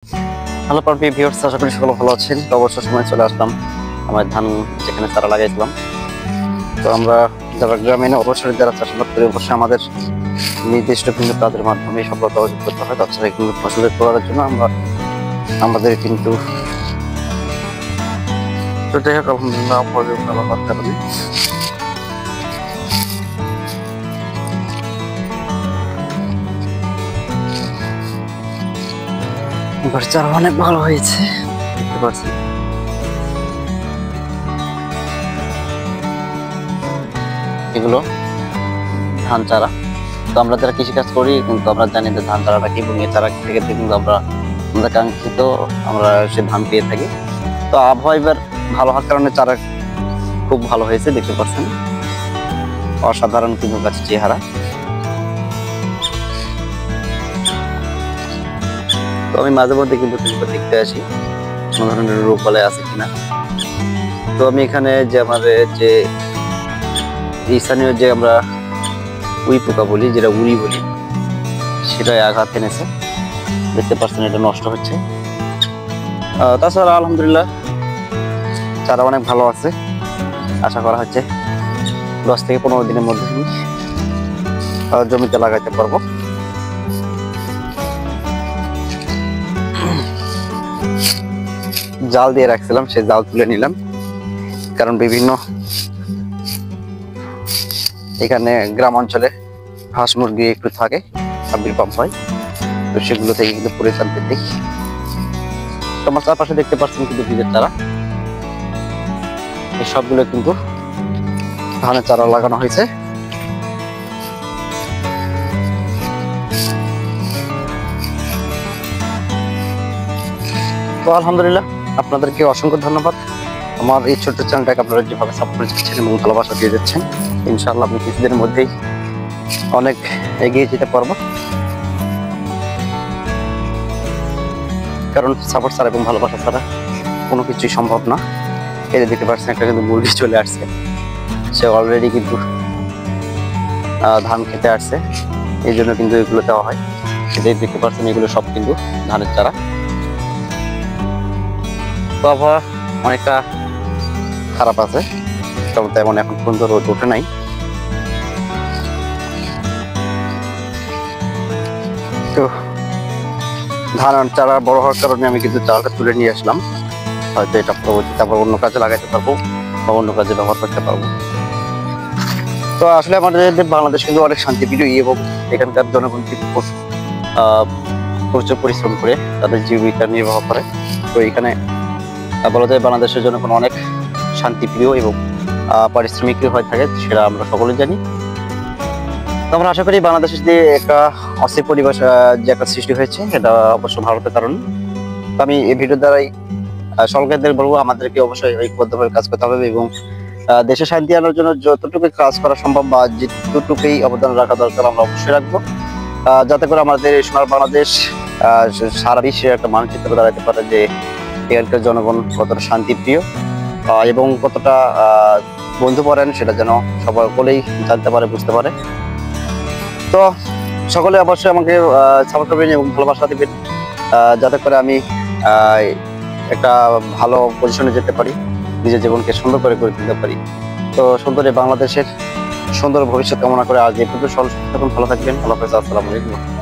Hello প্রিয় viewers, আশা করি সকলে ভালো আছেন। তো অবসর সময় চলে আসলাম আমার ধান যেখানে চারা লাগাইছিলাম। তো আমরা যারা গ্রামীণ অবসরে যারা চাষাবাদ করি, অবশ্যই আমাদের নির্দিষ্ট কিন্তু কাজের মাধ্যমে সফলতা অর্জন করতে হয়। তাছাড়া কিন্তু ফসলের করার জন্য আমাদের কিন্তু তো যাই হোক, আলহামদুলিল্লাহ ফসল ভালো হওয়ার কারণে এবার চারা অনেক ভালো হয়েছে, দেখতে পাচ্ছি। এগুলো ধান চারা। তো আমরা যারা কৃষিকাজ করি কিন্তু আমরা জানি যে ধান চারাটা কি, এবং এই চারা থেকে কিন্তু আমরা আমাদের কাঙ্ক্ষিত সে ধান পেয়ে থাকি। তো আবহাওয়া এবার ভালো হওয়ার কারণে চারা খুব ভালো হয়েছে, দেখতে পাচ্ছেন। অসাধারণ কিন্তু গাছের চেহারা। তো আমি মাঝে মধ্যে কিন্তু দেখতে আসি কোনো ধরনের রোগ বালাই আছে কিনা। তো আমি এখানে যে আমাদের যে স্থানীয় যে আমরা উই পোকা বলি, যেটা উড়ি বলি, সেটাই আঘাত এনেছে, দেখতে পাচ্ছেন। এটা নষ্ট হচ্ছে। তাছাড়া আলহামদুলিল্লাহ চারা অনেক ভালো আছে। আশা করা হচ্ছে 10 থেকে 15 দিনের মধ্যে জমিতে লাগাইতে পারবো। জাল দিয়ে রাখছিলাম, সেই জাল তুলে নিলাম, কারণ বিভিন্ন এখানে গ্রাম অঞ্চলে হাঁস মুরগি একটু থাকে, আবির্ভাব হয়, তো সেগুলো থেকে কিন্তু পরিত্রাণ পেতে তোমার চারপাশে দেখতে পাচ্ছেন কিন্তু বীজের চারা। এই সবগুলো কিন্তু ধানের চারা লাগানো হয়েছে। তো আলহামদুলিল্লাহ আপনাদেরকে অসংখ্য ধন্যবাদ। আমার এই ছোট্ট চ্যানেলটাকে আপনারা যেভাবে সাপোর্ট করছেন এবং ভালোবাসা দিয়ে যাচ্ছেন, ইনশাআল্লাহ আমি কিছুদিনের মধ্যেই অনেক এগিয়ে যেতে পারবো। কারণ সাপোর্ট ছাড়া এবং ভালোবাসা ছাড়া কোনো কিছুই সম্ভব না। এই যে দেখতে পাচ্ছেন, একটা কিন্তু মুরগি চলে আসছে, সে অলরেডি কিন্তু ধান খেতে আসছে, এই জন্য কিন্তু এগুলো দেওয়া হয়। সেটাই দেখতে পাচ্ছেন, এগুলো সব কিন্তু ধানের চারা। তো আবহাওয়া অনেকটা খারাপ আছে, তেমন এখন পর্যন্ত রোদ ওঠে নাই। তো ধান চারা বড় হওয়ার কারণে আমি কিন্তু চারাটা তুলে নিয়ে আসলাম। হয়তো এটা পরবর্তীতে আবার অন্য কাজে লাগাইতে পারবো বা অন্য কাজে ব্যবহার করতে পারবো। তো আসলে আমাদের বাংলাদেশ কিন্তু অনেক শান্তিপ্রিয় এবং এখানকার জনগণ কিন্তু প্রচুর পরিশ্রম করে তাদের জীবিকা নির্বাহ করে। তো এখানে বলা যায় বাংলাদেশের জনগণ অনেক শান্তিপ্রিয় এবং পারিশ্রমিক হয়ে থাকে, সেটা আমরা সকলে জানি। তো আমরা আশা করি বাংলাদেশের যে একটা অস্থির পরিবেশ যে একটা সৃষ্টি হয়েছে, এটা অবশ্য ভারতের কারণ। তো আমি এই ভিডিও দ্বারাই সকলকে বলবো, আমাদেরকে অবশ্যই ঐক্যবদ্ধভাবে কাজ করতে হবে এবং দেশে শান্তি আনার জন্য যতটুকু কাজ করা সম্ভব বা যেটুকুই অবদান রাখা দরকার আমরা অবশ্যই রাখবো, যাতে করে আমাদের সোনার বাংলাদেশ সারা বিশ্বে একটা মানচিত্র দাঁড়াতে পারে যে এখানকার জনগণ কতটা শান্তিপ্রিয় এবং কতটা বন্ধুপরায়ণ, সেটা যেন সকলেই জানতে পারে, বুঝতে পারে। তো সকলে অবশ্যই আমাকে সাপোর্ট করবেন এবং ভালোবাসা দেবেন, যাতে করে আমি একটা ভালো পজিশনে যেতে পারি, নিজের জীবনকে সুন্দর করে গড়ে তুলতে পারি। তো সুন্দর এই বাংলাদেশের সুন্দর ভবিষ্যৎ কামনা করে আজ এই পর্যন্ত। সকল ভালো থাকবেন। আল্লাহ হাফেজ। আসসালামু আলাইকুম।